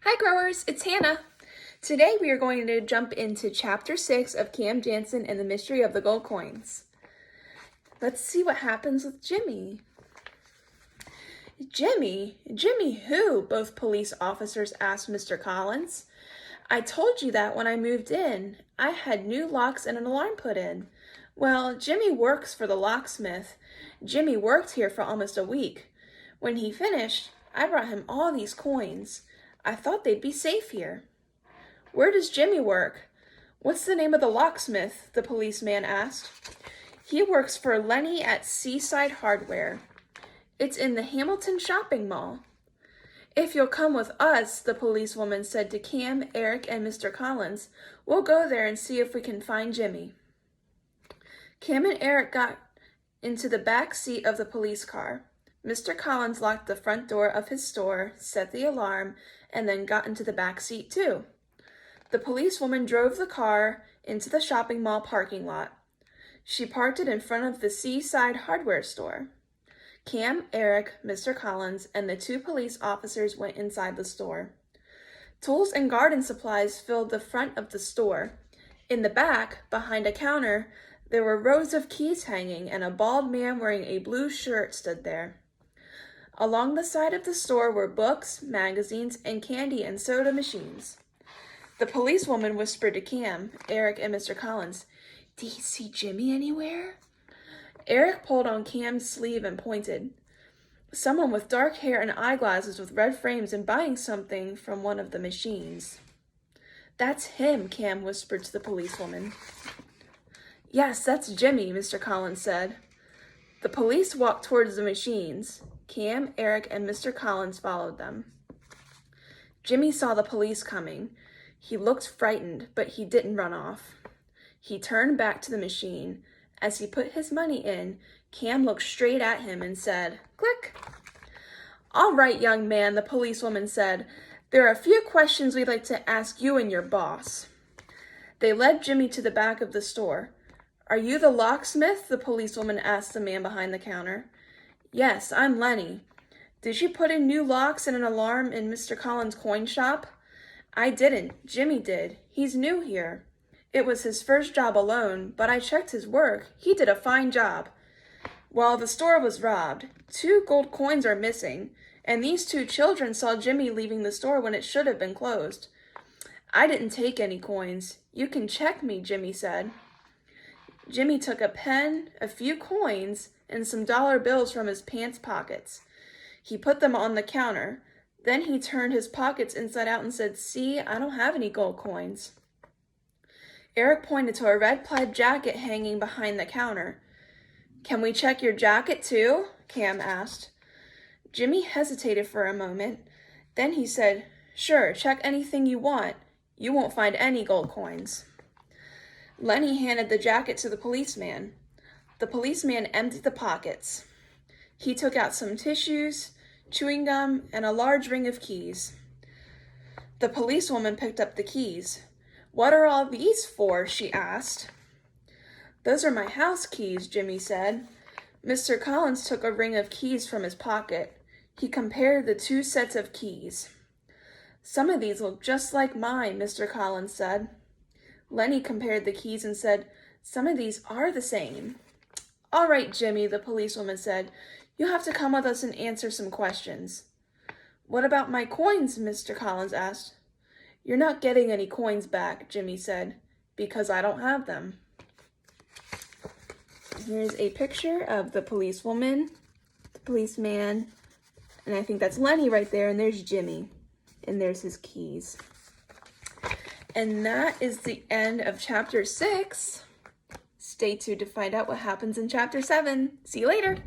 Hi growers, it's Hannah. Today we are going to jump into chapter 6 of Cam Jansen and the Mystery of the Gold Coins. Let's see what happens with Jimmy. Jimmy who? Both police officers asked Mr. Collins. I told you that when I moved in. I had new locks and an alarm put in. Well, Jimmy works for the locksmith. Jimmy worked here for almost a week. When he finished, I brought him all these coins. I thought they'd be safe here. Where does Jimmy work? What's the name of the locksmith? The policeman asked. He works for Lenny at Seaside Hardware. It's in the Hamilton shopping mall. If you'll come with us, the policewoman said to Cam, Eric, and Mr. Collins, we'll go there and see if we can find Jimmy. Cam and Eric got into the back seat of the police car. Mr. Collins locked the front door of his store, set the alarm, and then got into the back seat too. The policewoman drove the car into the shopping mall parking lot. She parked it in front of the Seaside Hardware store. Cam, Eric, Mr. Collins, and the two police officers went inside the store. Tools and garden supplies filled the front of the store. In the back, behind a counter, there were rows of keys hanging, and a bald man wearing a blue shirt stood there. Along the side of the store were books, magazines, and candy and soda machines. The policewoman whispered to Cam, Eric, and Mr. Collins, "Do you see Jimmy anywhere?" Eric pulled on Cam's sleeve and pointed. Someone with dark hair and eyeglasses with red frames and buying something from one of the machines. "That's him," Cam whispered to the policewoman. "Yes, that's Jimmy," Mr. Collins said. The police walked towards the machines. Cam, Eric, and Mr. Collins followed them. Jimmy saw the police coming. He looked frightened, but he didn't run off. He turned back to the machine. As he put his money in, Cam looked straight at him and said, "Click." "All right, young man," the policewoman said. "There are a few questions we'd like to ask you and your boss." They led Jimmy to the back of the store. "Are you the locksmith?" the policewoman asked the man behind the counter. "Yes, I'm Lenny. Did you put in new locks and an alarm in Mr. Collins' coin shop?" "I didn't. Jimmy did. He's new here. It was his first job alone, but I checked his work. He did a fine job." "Well, the store was robbed. 2 gold coins are missing, and these 2 children saw Jimmy leaving the store when it should have been closed." "I didn't take any coins. You can check me," Jimmy said. Jimmy took a pen, a few coins, and some dollar bills from his pants pockets. He put them on the counter. Then he turned his pockets inside out and said, "See, I don't have any gold coins." Eric pointed to a red plaid jacket hanging behind the counter. "Can we check your jacket too?" Cam asked. Jimmy hesitated for a moment. Then he said, "Sure, check anything you want. You won't find any gold coins." Lenny handed the jacket to the policeman. The policeman emptied the pockets. He took out some tissues, chewing gum, and a large ring of keys. The policewoman picked up the keys. "What are all these for?" she asked. "Those are my house keys," Jimmy said. Mr. Collins took a ring of keys from his pocket. He compared the 2 sets of keys. "Some of these look just like mine," Mr. Collins said. Lenny compared the keys and said, "Some of these are the same." "All right, Jimmy," the policewoman said. "You'll have to come with us and answer some questions." "What about my coins?" Mr. Collins asked. "You're not getting any coins back," Jimmy said, "because I don't have them." Here's a picture of the policewoman, the policeman, and I think that's Lenny right there, and there's Jimmy, and there's his keys. And that is the end of chapter 6. Stay tuned to find out what happens in chapter 7. See you later.